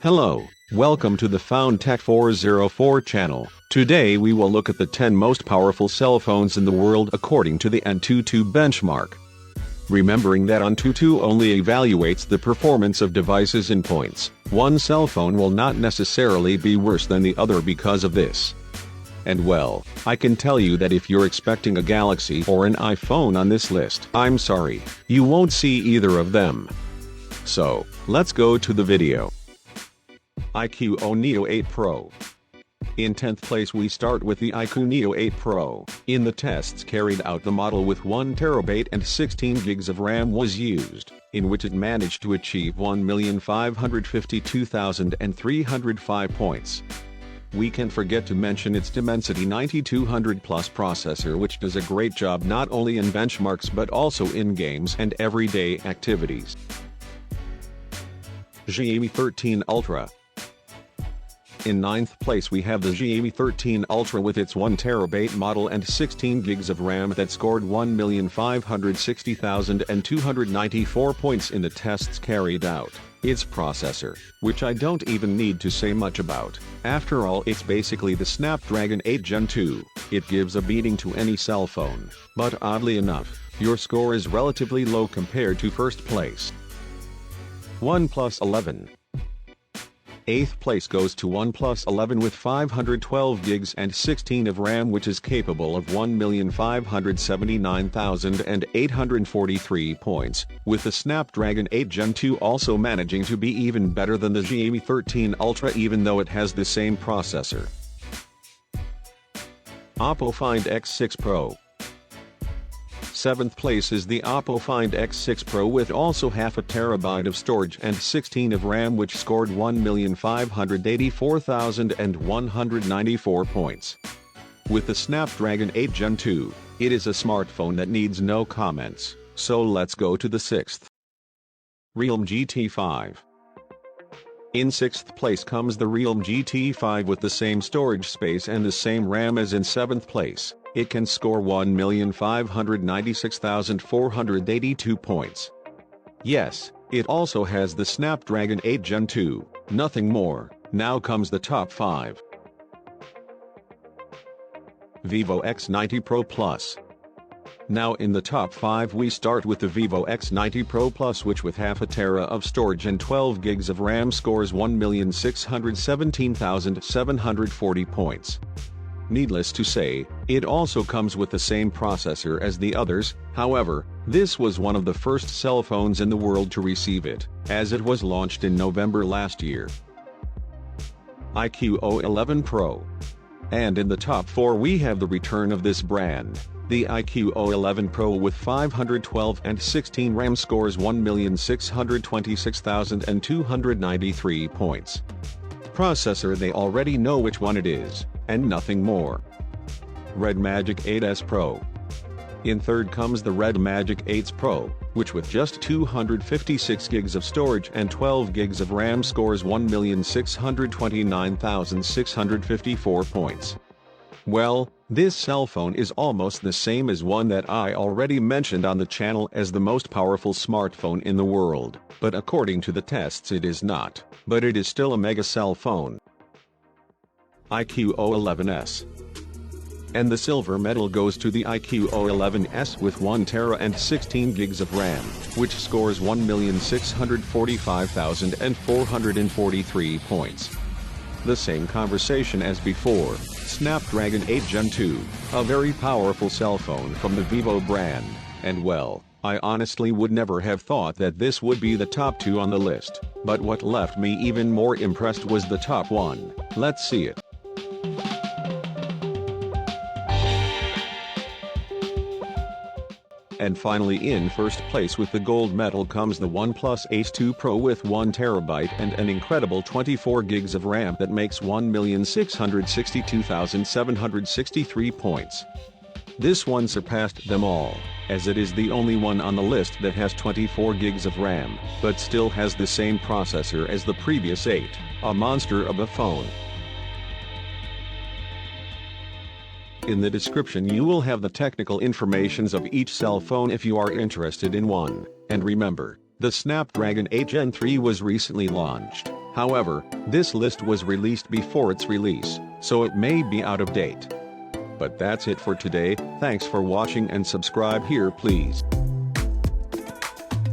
Hello, welcome to the Found Tech 404 channel. Today we will look at the 10 most powerful cell phones in the world according to the AnTuTu Benchmark. Remembering that AnTuTu only evaluates the performance of devices in points, one cell phone will not necessarily be worse than the other because of this. And well, I can tell you that if you're expecting a Galaxy or an iPhone on this list, I'm sorry, you won't see either of them. So, let's go to the video. iQOO Neo 8 Pro. In 10th place we start with the iQOO Neo 8 Pro. In the tests carried out, the model with 1TB and 16GB of RAM was used, in which it managed to achieve 1,552,305 points. We can't forget to mention its Dimensity 9200 Plus processor, which does a great job not only in benchmarks but also in games and everyday activities. G13 Ultra. In 9th place we have the G13 Ultra with its 1TB model and 16GB of RAM that scored 1,560,294 points in the tests carried out. Its processor, which I don't even need to say much about, after all it's basically the Snapdragon 8 Gen 2, it gives a beating to any cell phone, but oddly enough, your score is relatively low compared to first place. OnePlus 11. 8th place goes to OnePlus 11 with 512GB and 16 of RAM, which is capable of 1,579,843 points, with the Snapdragon 8 Gen 2 also managing to be even better than the G13 Ultra even though it has the same processor. Oppo Find X6 Pro. 7th place is the Oppo Find X6 Pro with also half a terabyte of storage and 16 of RAM, which scored 1,584,194 points. With the Snapdragon 8 Gen 2, it is a smartphone that needs no comments, so let's go to the 6th. Realme GT5. In 6th place comes the Realme GT5 with the same storage space and the same RAM as in 7th place. It can score 1,596,482 points. Yes, it also has the Snapdragon 8 Gen 2, nothing more. Now comes the top 5. Vivo X90 Pro Plus. Now in the top 5 we start with the Vivo X90 Pro Plus, which with half a tera of storage and 12GB of RAM scores 1,617,740 points. Needless to say, it also comes with the same processor as the others. However, this was one of the first cell phones in the world to receive it, as it was launched in November last year. iQOO 11 Pro. And in the top 4 we have the return of this brand. The iQOO 11 Pro with 512 and 16 RAM scores 1,626,293 points. Processor, they already know which one it is, and nothing more. Red Magic 8s Pro. In third comes the Red Magic 8s Pro, which with just 256GB of storage and 12GB of RAM scores 1,629,654 points. Well, this cell phone is almost the same as one that I already mentioned on the channel as the most powerful smartphone in the world, but according to the tests it is not, but it is still a mega cell phone. iQOO 11s. And the silver medal goes to the iQOO 11s with 1TB and 16GB of RAM, which scores 1,645,443 points. The same conversation as before, Snapdragon 8 Gen 2, a very powerful cell phone from the Vivo brand, and well, I honestly would never have thought that this would be the top 2 on the list, but what left me even more impressed was the top 1. Let's see it. And finally, in first place with the gold medal comes the OnePlus H2 Pro with 1TB and an incredible 24GB of RAM that makes 1,662,763 points. This one surpassed them all, as it is the only one on the list that has 24GB of RAM, but still has the same processor as the previous 8, a monster of a phone. In the description you will have the technical informations of each cell phone if you are interested in one, and remember, the Snapdragon 8 Gen 3 was recently launched. However, this list was released before its release, so it may be out of date. But that's it for today. Thanks for watching and subscribe here please.